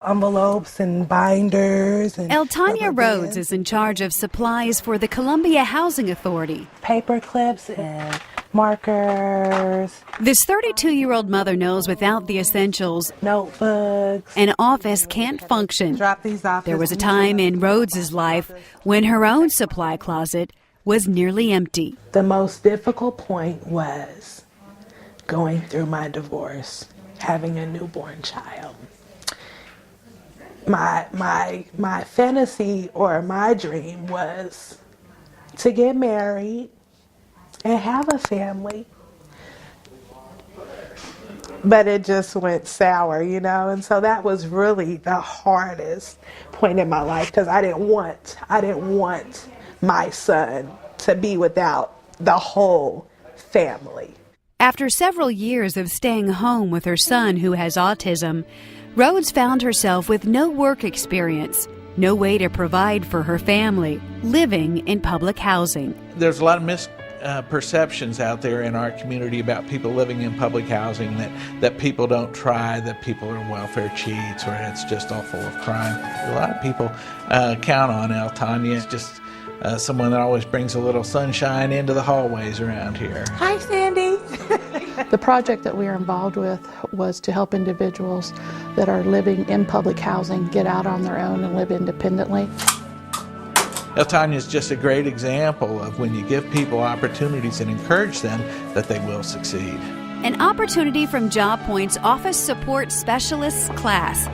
envelopes and binders. And Eltania rubber Rhodes bands. is in charge of supplies for the Columbia Housing Authority. Paper clips and markers, This 32-year-old mother knows without the essentials, notebooks. an office can't function. Drop these off. There was a time in Rhodes's life when her own supply closet was nearly empty. The most difficult point was going through my divorce, having a newborn child. My fantasy or my dream was to get married and have a family. But it just went sour, you know, and so that was really the hardest point in my life because I didn't want my son to be without the whole family. After several years of staying home with her son who has autism, Rhodes found herself with no work experience, no way to provide for her family, living in public housing. There's a lot of misperceptions out there in our community about people living in public housing, that people don't try, that people are welfare cheats, or it's just all full of crime. A lot of people count on Eltania. It's just someone that always brings a little sunshine into the hallways around here. Hi, Sandy. The project that we are involved with was to help individuals that are living in public housing get out on their own and live independently. Eltania is just a great example of when you give people opportunities and encourage them, that they will succeed. An opportunity from Job Point's Office Support Specialists class.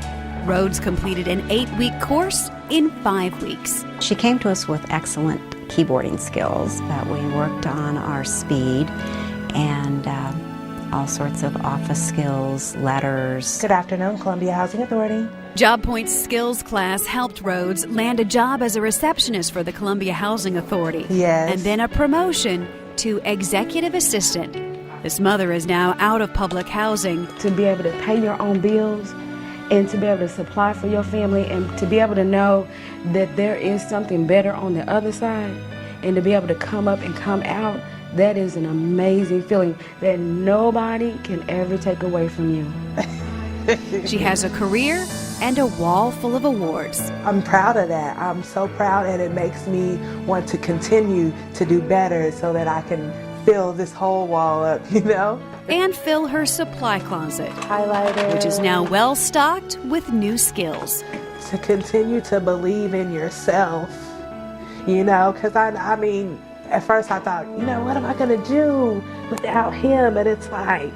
Rhodes completed an 8-week course in 5 weeks. She came to us with excellent keyboarding skills, but we worked on our speed and all sorts of office skills, letters. Good afternoon, Columbia Housing Authority. Job Point's skills class helped Rhodes land a job as a receptionist for the Columbia Housing Authority. Yes. And then a promotion to executive assistant. This mother is now out of public housing. To be able to pay your own bills and to be able to supply for your family and to be able to know that there is something better on the other side and to be able to come up and come out, that is an amazing feeling that nobody can ever take away from you. She has a career and a wall full of awards. I'm proud of that. I'm so proud, and it makes me want to continue to do better so that I can fill this whole wall up, you know? And fill her supply closet, Highlighter. which is now well stocked with new skills. To continue to believe in yourself, you know, because I mean, at first I thought, you know, what am I going to do without him? And it's like,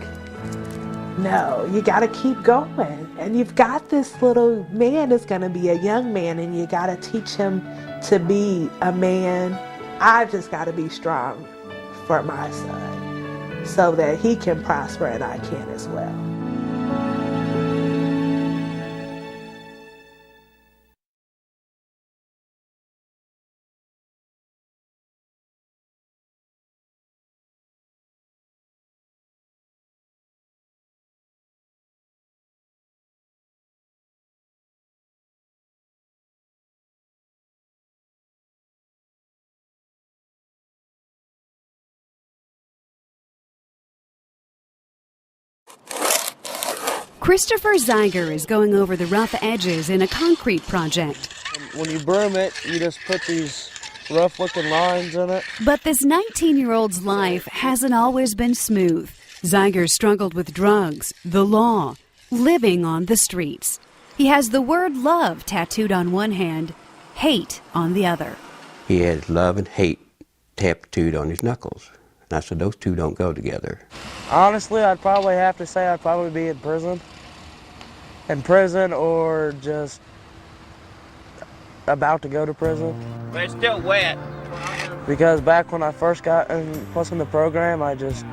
no, you got to keep going. And you've got this little man that's going to be a young man, and you got to teach him to be a man. I've just got to be strong for my son so that he can prosper and I can as well. Christopher Zeiger is going over the rough edges in a concrete project. When you broom it, you just put these rough-looking lines in it. But this 19-year-old's life hasn't always been smooth. Zeiger struggled with drugs, the law, living on the streets. He has the word love tattooed on one hand, hate on the other. He had love and hate tattooed on his knuckles. And I said, those two don't go together. Honestly, I'd probably have to say I'd probably be in prison. In prison or just about to go to prison. But it's still wet. Because back when I first got in the program, I just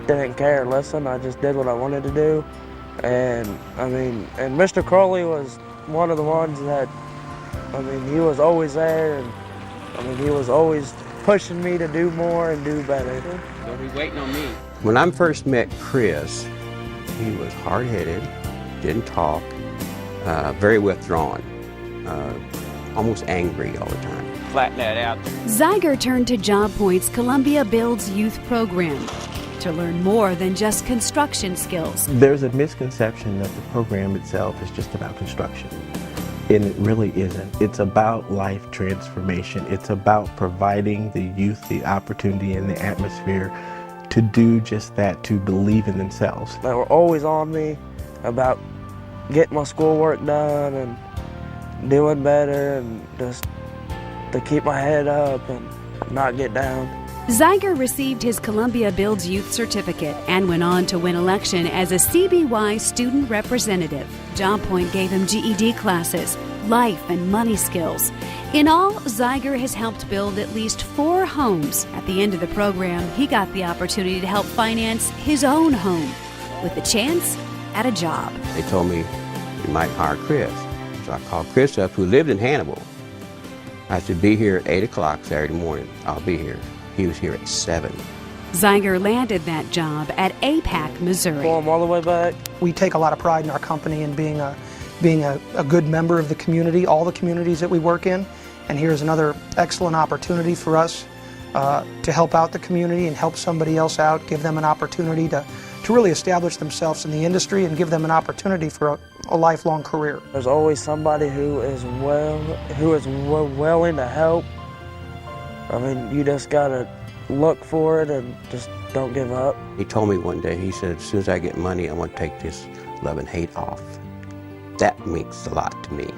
didn't care, listen. I just did what I wanted to do. And Mr. Crowley was one of the ones that, he was always there. And he was always pushing me to do more and do better. They'll be waiting on me. When I first met Chris, he was hard-headed, didn't talk, very withdrawn, almost angry all the time. Flatten that out. Zeiger turned to Job Point's Columbia Builds Youth Program to learn more than just construction skills. There's a misconception that the program itself is just about construction. And it really isn't. It's about life transformation. It's about providing the youth the opportunity and the atmosphere to do just that, to believe in themselves. They were always on me about getting my schoolwork done and doing better and just to keep my head up and not get down. Zeiger received his Columbia Builds Youth Certificate and went on to win election as a CBY student representative. Job Point gave him GED classes, life and money skills. In all, Zeiger has helped build at least 4 homes. At the end of the program, he got the opportunity to help finance his own home with the chance at a job. They told me you might hire Chris. So I called Chris up, who lived in Hannibal. I said, be here at 8 o'clock Saturday morning. I'll be here. He was here at 7. Zeiger landed that job at APAC, Missouri. Pull them all the way back. We take a lot of pride in our company and being a good member of the community, all the communities that we work in. And here's another excellent opportunity for us to help out the community and help somebody else out, give them an opportunity to really establish themselves in the industry and give them an opportunity for a lifelong career. There's always somebody who is willing to help. I mean, you just gotta look for it and just don't give up. He told me one day, he said, as soon as I get money, I want to take this love and hate off. That means a lot to me.